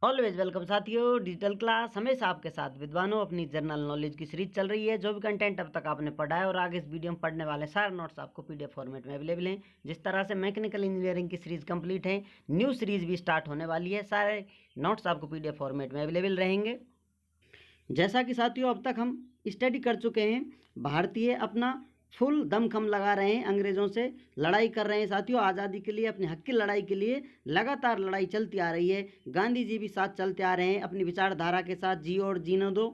Always welcome साथियों। Digital class हमेशा आपके साथ विद्वानों। अपनी जनरल नॉलेज की सीरीज चल रही है। जो भी कंटेंट अब तक आपने पढ़ा है और आगे इस वीडियो में पढ़ने वाले सारे नोट्स आपको पीडीएफ फॉर्मेट में अवेलेबल हैं। जिस तरह से मैकेनिकल इंजीनियरिंग की सीरीज कंप्लीट है, न्यू सीरीज भी स्टार्ट होने वाली है। सारे नोट्स आपको पीडीएफ फॉर्मेट में अवेलेबल रहेंगे। जैसा कि साथियों अब तक हम स्टडी कर चुके हैं, भारतीय अपना फुल दमखम लगा रहे हैं, अंग्रेजों से लड़ाई कर रहे हैं साथियों। आज़ादी के लिए, अपने हक की लड़ाई के लिए लगातार लड़ाई चलती आ रही है। गांधी जी भी साथ चलते आ रहे हैं अपनी विचारधारा के साथ। जी और जीने दो,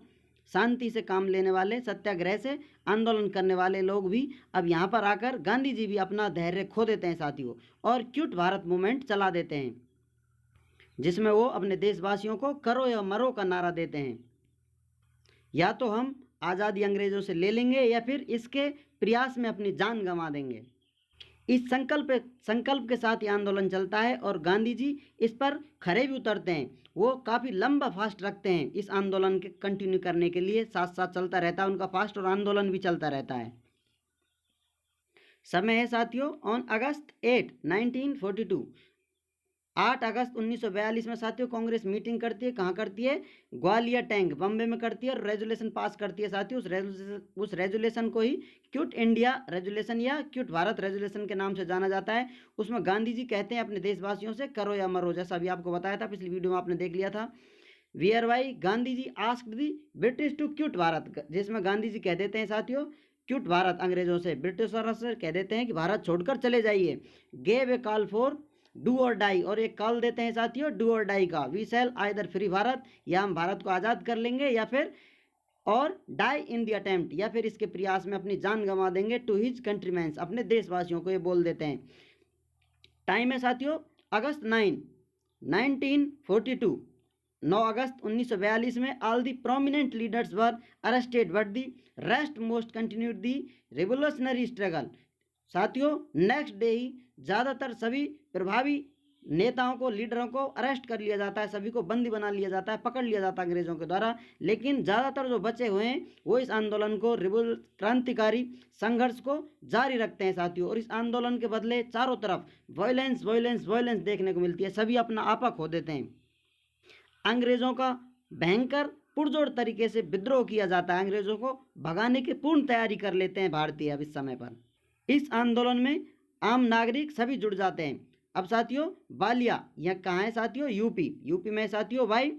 शांति से काम लेने वाले, सत्याग्रह से आंदोलन करने वाले लोग भी अब यहाँ पर आकर गांधी जी भी अपना धैर्य खो देते हैं साथियों, और क्विट भारत मूवमेंट चला देते हैं, जिसमें वो अपने देशवासियों को करो या मरो का नारा देते हैं। या तो हम आज़ादी अंग्रेजों से ले लेंगे या फिर इसके प्रयास में अपनी जान गंवा देंगे। इस संकल्प के साथ ये आंदोलन चलता है और गांधी जी इस पर खरे भी उतरते हैं। वो काफ़ी लंबा फास्ट रखते हैं इस आंदोलन के कंटिन्यू करने के लिए। साथ साथ चलता रहता है उनका फास्ट, और आंदोलन भी चलता रहता है। समय है साथियों ऑन अगस्त 8, 1942, 8 अगस्त 1942 में साथियों कांग्रेस मीटिंग करती है। कहाँ करती है? ग्वालियर टैंक, बम्बे में करती है, और रेजोल्यूशन पास करती है साथियों। उस रेजोल्यूशन को ही क्विट इंडिया रेजोल्यूशन या क्विट भारत रेजोल्यूशन के नाम से जाना जाता है। उसमें गांधी जी कहते हैं अपने देशवासियों से करो या मरो, जैसा अभी आपको बताया था, पिछली वीडियो में आपने देख लिया था। We are why Gandhi ji asked the British to quit Bharat, जिसमें गांधी जी कह देते हैं साथियों क्विट भारत, अंग्रेजों से, ब्रिटिशरों से कह देते हैं कि भारत छोड़कर चले जाइए। Gave a call for do और डाई, और एक कॉल देते हैं साथियों डू और डाई का। We shall either free Bharat, या हम भारत को आज़ाद कर लेंगे, या फिर और डाई इन द अटेम्प्ट, या फिर इसके प्रयास में अपनी जान गंवा देंगे। टू हिज कंट्रीमैन्स, अपने देशवासियों को ये बोल देते हैं। टाइम है साथियों अगस्त 9, 1942, 9 अगस्त 1942 में all the prominent leaders were arrested but the rest most continued the revolutionary struggle. साथियों नेक्स्ट डे ही ज़्यादातर सभी प्रभावी नेताओं को, लीडरों को अरेस्ट कर लिया जाता है, सभी को बंदी बना लिया जाता है, पकड़ लिया जाता है अंग्रेजों के द्वारा। लेकिन ज़्यादातर जो बचे हुए हैं वो इस आंदोलन को, क्रांतिकारी संघर्ष को जारी रखते हैं साथियों। और इस आंदोलन के बदले चारों तरफ वायलेंस वायलेंस वायलेंस देखने को मिलती है। सभी अपना आपा खो देते हैं। अंग्रेजों का भयंकर पुरजोर तरीके से विद्रोह किया जाता है। अंग्रेजों को भगाने की पूर्ण तैयारी कर लेते हैं भारतीय अब इस समय पर। इस आंदोलन में आम नागरिक सभी जुड़ जाते हैं। अब साथियों बालिया यह कहाँ है साथियों? यूपी में साथियों भाई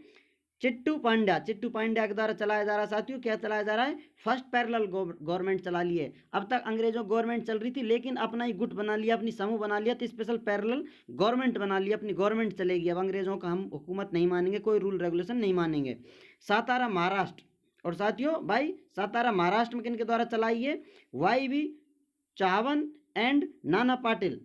चिट्टू पांड्या के द्वारा चलाया जा रहा है साथियों। क्या चलाया जा रहा है? फर्स्ट पैरेलल गवर्नमेंट चला ली है। अब तक अंग्रेजों गवर्नमेंट चल रही थी, लेकिन अपना ही गुट बना लिया, अपनी समूह बना लिया, तो स्पेशल पैरेलल गवर्नमेंट बना लिया, अपनी गवर्नमेंट चलेगी। अब अंग्रेजों का हम हुकूमत नहीं मानेंगे, कोई रूल रेगुलेशन नहीं मानेंगे। सातारा महाराष्ट्र, और साथियों भाई सातारा महाराष्ट्र में किनके द्वारा चलाई है? YV चावन एंड नाना पाटिल।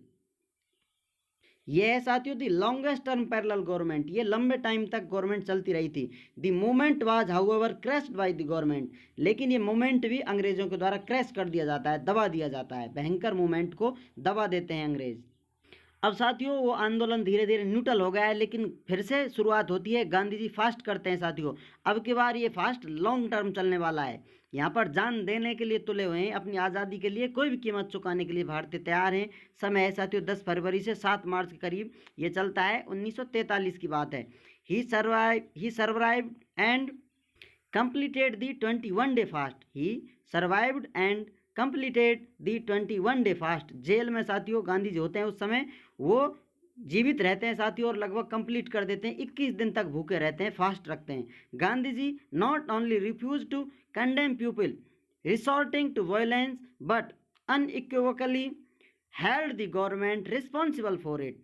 ये है साथियों the longest term parallel government. ये लंबे टाइम तक गवर्नमेंट चलती रही थी। The movement was however crushed by the government, लेकिन ये मूवमेंट भी अंग्रेजों के द्वारा क्रैश कर दिया जाता है, दबा दिया जाता है। भयंकर मूवमेंट को दबा देते हैं अंग्रेज। अब साथियों वो आंदोलन धीरे धीरे न्यूट्रल हो गया है, लेकिन फिर से शुरुआत होती है। गांधी जी फास्ट करते हैं साथियों। अब की बार ये फास्ट लॉन्ग टर्म चलने वाला है। यहाँ पर जान देने के लिए तुले हुए हैं, अपनी आज़ादी के लिए कोई भी कीमत चुकाने के लिए भारतीय तैयार हैं। समय है साथियों 10 फरवरी से 7 मार्च के करीब ये चलता है। 1943 की बात है। ही survived and completed the 21 day fast. He survived and completed the 21 day fast. Jail में साथियों गांधी जी होते हैं उस समय, वो जीवित रहते हैं साथियों और लगभग कंप्लीट कर देते हैं। 21 दिन तक भूखे रहते हैं, फास्ट रखते हैं। Gandhi ji not only refuse to condemn people resorting to violence but unequivocally held the government responsible for it.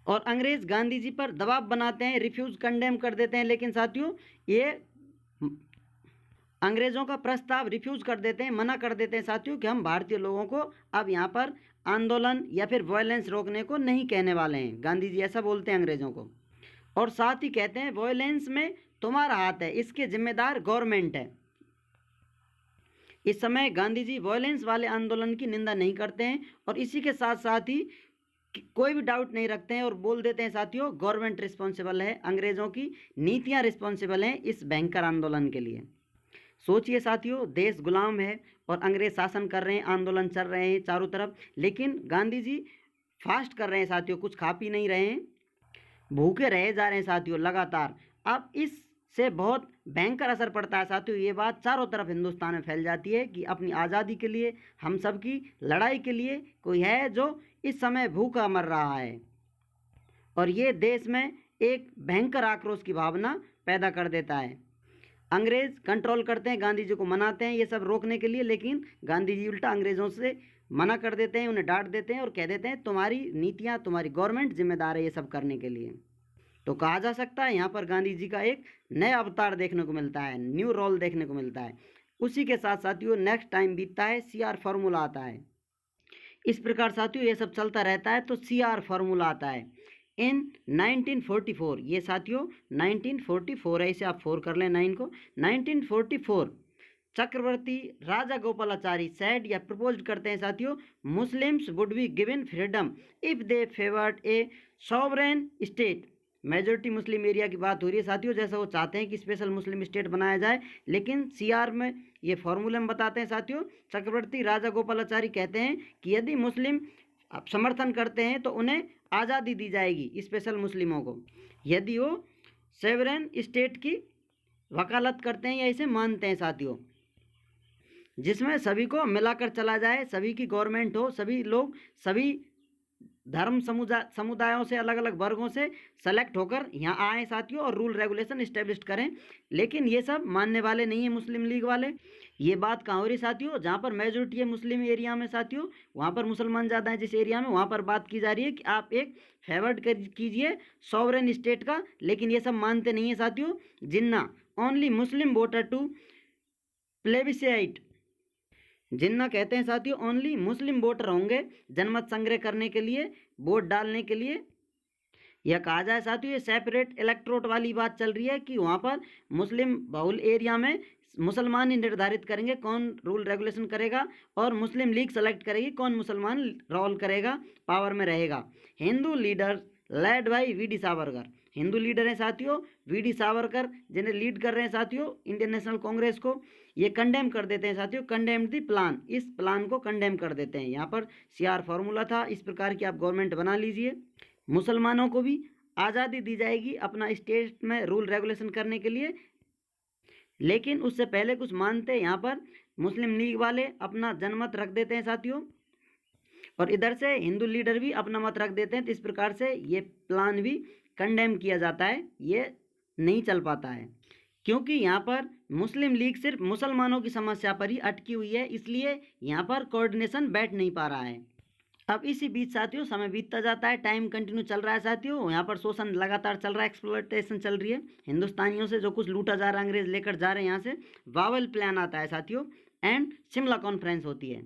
और अंग्रेज गांधी जी पर दबाव बनाते हैं, रिफ्यूज कंडेम कर देते हैं, लेकिन साथियों ये अंग्रेजों का प्रस्ताव रिफ्यूज कर देते हैं, मना कर देते हैं साथियों कि हम भारतीय लोगों को अब यहाँ पर आंदोलन या फिर वायलेंस रोकने को नहीं कहने वाले हैं। गांधी जी ऐसा बोलते हैं अंग्रेजों को, और साथ ही कहते हैं वायलेंस में तुम्हारा हाथ है, इसके जिम्मेदार गवर्नमेंट है। इस समय गांधी जी वायलेंस वाले आंदोलन की निंदा नहीं करते हैं, और इसी के साथ साथ ही कोई भी डाउट नहीं रखते हैं और बोल देते हैं साथियों गवर्नमेंट रिस्पॉन्सिबल है, अंग्रेजों की नीतियां रिस्पॉन्सिबल हैं इस भयंकर आंदोलन के लिए। सोचिए साथियों देश गुलाम है और अंग्रेज शासन कर रहे हैं, आंदोलन चल रहे हैं चारों तरफ, लेकिन गांधी जी फास्ट कर रहे हैं साथियों, कुछ खा पी नहीं रहे हैं। भूखे रहे जा रहे हैं साथियों लगातार। अब इससे बहुत भयंकर असर पड़ता है साथियों। ये बात चारों तरफ हिंदुस्तान में फैल जाती है कि अपनी आज़ादी के लिए, हम सब की लड़ाई के लिए कोई है जो इस समय भूखा मर रहा है, और ये देश में एक भयंकर आक्रोश की भावना पैदा कर देता है। अंग्रेज कंट्रोल करते हैं, गांधी जी को मनाते हैं ये सब रोकने के लिए, लेकिन गांधी जी उल्टा अंग्रेज़ों से मना कर देते हैं, उन्हें डांट देते हैं और कह देते हैं तुम्हारी नीतियाँ, तुम्हारी गवर्नमेंट जिम्मेदार है ये सब करने के लिए। तो कहा जा सकता है यहाँ पर गांधी जी का एक नया अवतार देखने को मिलता है, न्यू रोल देखने को मिलता है। उसी के साथ साथियों नेक्स्ट टाइम बीतता है, CR फार्मूला आता है। इस प्रकार साथियों ये सब चलता रहता है तो CR फार्मूला आता है इन 1944। ये साथियों 1944 है, इसे आप 4 कर लें 9 को। 1944 चक्रवर्ती राजा गोपालाचारी सेड या प्रपोज करते हैं साथियों, Muslims would be given freedom if they favoured A sovereign state. Majority Muslim area की बात हो रही है साथियों, जैसा वो चाहते हैं कि स्पेशल मुस्लिम स्टेट बनाया जाए, लेकिन CR में ये फॉर्मूले में बताते हैं साथियों, चक्रवर्ती राजा गोपालाचारी कहते हैं कि यदि मुस्लिम समर्थन करते हैं तो उन्हें आज़ादी दी जाएगी स्पेशल मुस्लिमों को, यदि वो सॉवरेन स्टेट की वकालत करते हैं या इसे मानते हैं साथियों, जिसमें सभी को मिलाकर चला जाए, सभी की गवर्नमेंट हो, सभी लोग सभी धर्म समुदायों से, अलग अलग वर्गों से सेलेक्ट होकर यहाँ आए साथियों और रूल रेगुलेशन इस्टेब्लिश करें। लेकिन ये सब मानने वाले नहीं है मुस्लिम लीग वाले। ये बात कहाँ हो रही साथियों, जहाँ पर मेजोरिटी है मुस्लिम एरिया में साथियों, वहाँ पर मुसलमान ज़्यादा हैं जिस एरिया में, वहाँ पर बात की जा रही है कि आप एक फेवर्ड कीजिए सॉवरेन स्टेट का, लेकिन ये सब मानते नहीं है साथियों। Jinnah only Muslim voter to plebiscite, Jinnah कहते हैं साथियों ओनली मुस्लिम वोटर होंगे जनमत संग्रह करने के लिए, वोट डालने के लिए। यह कहा जाए साथियों ये सेपरेट इलेक्ट्रोट वाली बात चल रही है कि वहाँ पर मुस्लिम बहुल एरिया में मुसलमान ही निर्धारित करेंगे कौन रूल रेगुलेशन करेगा, और मुस्लिम लीग सेलेक्ट करेगी कौन मुसलमान रोल करेगा, पावर में रहेगा। Hindu leader led by VD Savarkar, Hindu leader हैं साथियों VD सावरकर, जिन्हें लीड कर रहे हैं साथियों इंडियन नेशनल कांग्रेस को। ये कंडेम कर देते हैं साथियों, कंडेम दी प्लान, इस प्लान को कंडेम कर देते हैं। यहाँ पर CR फार्मूला था, इस प्रकार की आप गवर्नमेंट बना लीजिए, मुसलमानों को भी आज़ादी दी जाएगी अपना स्टेट में रूल रेगुलेशन करने के लिए। लेकिन उससे पहले कुछ मानते हैं यहाँ पर मुस्लिम लीग वाले अपना जनमत रख देते हैं साथियों, और इधर से हिंदू लीडर भी अपना मत रख देते हैं। तो इस प्रकार से ये प्लान भी कंडेम किया जाता है, ये नहीं चल पाता है, क्योंकि यहाँ पर मुस्लिम लीग सिर्फ मुसलमानों की समस्या पर ही अटकी हुई है, इसलिए यहाँ पर कोऑर्डिनेशन बैठ नहीं पा रहा है। अब इसी बीच साथियों समय बीतता जाता है, टाइम कंटिन्यू चल रहा है साथियों, यहाँ पर शोषण लगातार चल रहा है, एक्सप्लॉयटेशन चल रही है हिंदुस्तानियों से, जो कुछ लूटा जा रहा है अंग्रेज लेकर जा रहे हैं यहाँ से। वावेल प्लान आता है साथियों एंड शिमला कॉन्फ्रेंस होती है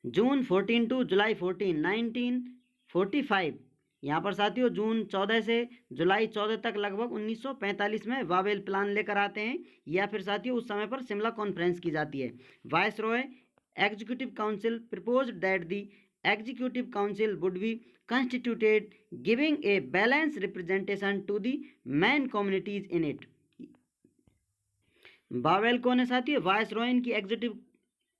जून 14 टू जुलाई 14 1945। यहाँ पर साथियों जून 14 से जुलाई 14 तक लगभग 1945 में वावेल प्लान लेकर आते हैं, या फिर साथियों उस समय पर शिमला कॉन्फ्रेंस की जाती है। Viceroy Executive Council proposed that the Executive Council would be constituted, giving a balanced representation to the main communities in it. Bowel कौन है साथियों, वायसरॉय की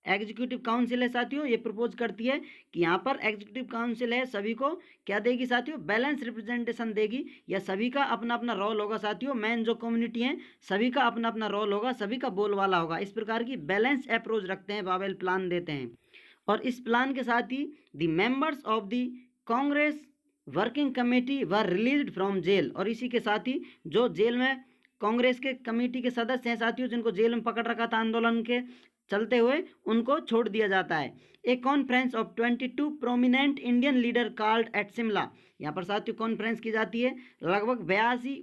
एग्जीक्यूटिव काउंसिल है साथियों। ये प्रपोज करती है कि यहाँ पर एग्जीक्यूटिव काउंसिल है, सभी को क्या देगी साथियों, बैलेंस रिप्रेजेंटेशन देगी, या सभी का अपना अपना रोल होगा साथियों। मेन जो कम्युनिटी है सभी का अपना अपना रोल होगा, सभी का बोलवाला होगा। इस प्रकार की बैलेंस अप्रोच रखते हैं, बावेल प्लान देते हैं। और इस प्लान के साथ ही the members of the Congress working committee were released from jail, और इसी के साथ ही जो जेल में कांग्रेस के कमेटी के सदस्य हैं साथियों, जिनको जेल में पकड़ रखा था आंदोलन के चलते हुए, उनको छोड़ दिया जाता है। A conference of 22 prominent Indian leader called at Shimla, यहाँ पर साथियों कॉन्फ्रेंस की जाती है लगभग 22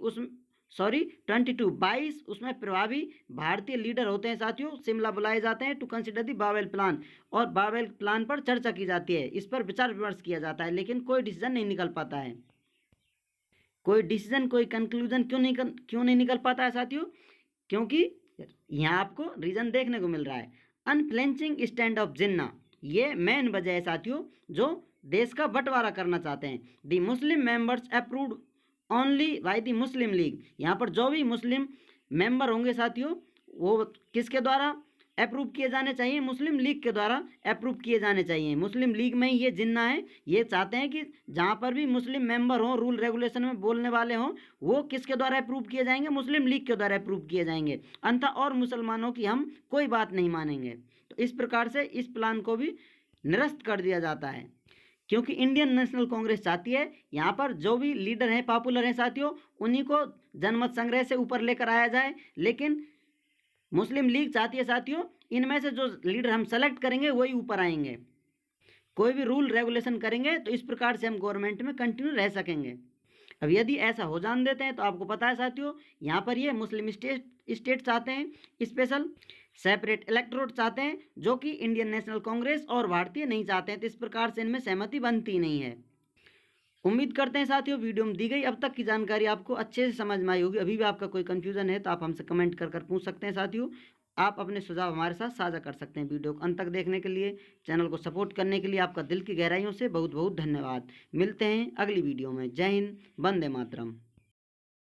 उसमें प्रभावी भारतीय लीडर होते हैं साथियों, शिमला बुलाए जाते हैं to consider the Wavell plan, और बावेल प्लान पर चर्चा की जाती है, इस पर विचार विमर्श किया जाता है, लेकिन कोई डिसीजन नहीं निकल पाता है। कोई डिसीजन, कोई कंक्लूजन क्यों नहीं निकल पाता है साथियों, क्योंकि यहाँ आपको रीजन देखने को मिल रहा है। अनफ्लेंचिंग स्टैंड ऑफ जिन्ना, ये मेन वजह है साथियों, जो देश का बंटवारा करना चाहते हैं। The Muslim members approved only by the Muslim league, यहाँ पर जो भी मुस्लिम मेंबर होंगे साथियों, वो किसके द्वारा, अप्रूव किए जाने चाहिए, मुस्लिम लीग के द्वारा अप्रूव किए जाने चाहिए। मुस्लिम लीग में ही ये जिन्ना है, ये चाहते हैं कि जहाँ पर भी मुस्लिम मेंबर हों, रूल रेगुलेशन में बोलने वाले हों, वो किसके द्वारा अप्रूव किए जाएंगे? मुस्लिम लीग के द्वारा अप्रूव किए जाएंगे। अन्यथा और मुसलमानों की हम कोई बात नहीं मानेंगे। तो इस प्रकार से इस प्लान को भी निरस्त कर दिया जाता है, क्योंकि इंडियन नेशनल कांग्रेस चाहती है यहाँ पर जो भी लीडर हैं, पॉपुलर हैं साथियों, उन्हीं को जनमत संग्रह से ऊपर लेकर आया जाए। लेकिन मुस्लिम लीग चाहती है साथियों, इनमें से जो लीडर हम सेलेक्ट करेंगे वही ऊपर आएंगे। कोई भी रूल रेगुलेशन करेंगे तो इस प्रकार से हम गवर्नमेंट में कंटिन्यू रह सकेंगे। अब यदि ऐसा हो जान देते हैं तो आपको पता है साथियों, यहाँ पर ये मुस्लिम स्टेट चाहते हैं स्पेशल सेपरेट इलेक्टोरेट चाहते हैं, जो कि इंडियन नेशनल कांग्रेस और भारतीय नहीं चाहते हैं। तो इस प्रकार से इनमें सहमति बनती नहीं है। उम्मीद करते हैं साथियों वीडियो में दी गई अब तक की जानकारी आपको अच्छे से समझ में आई होगी। अभी भी आपका कोई कंफ्यूजन है तो आप हमसे कमेंट कर पूछ सकते हैं साथियों। आप अपने सुझाव हमारे साथ साझा कर सकते हैं। वीडियो को अंत तक देखने के लिए, चैनल को सपोर्ट करने के लिए आपका दिल की गहराइयों से बहुत बहुत धन्यवाद। मिलते हैं अगली वीडियो में। जय हिंद, वंदे मातरम।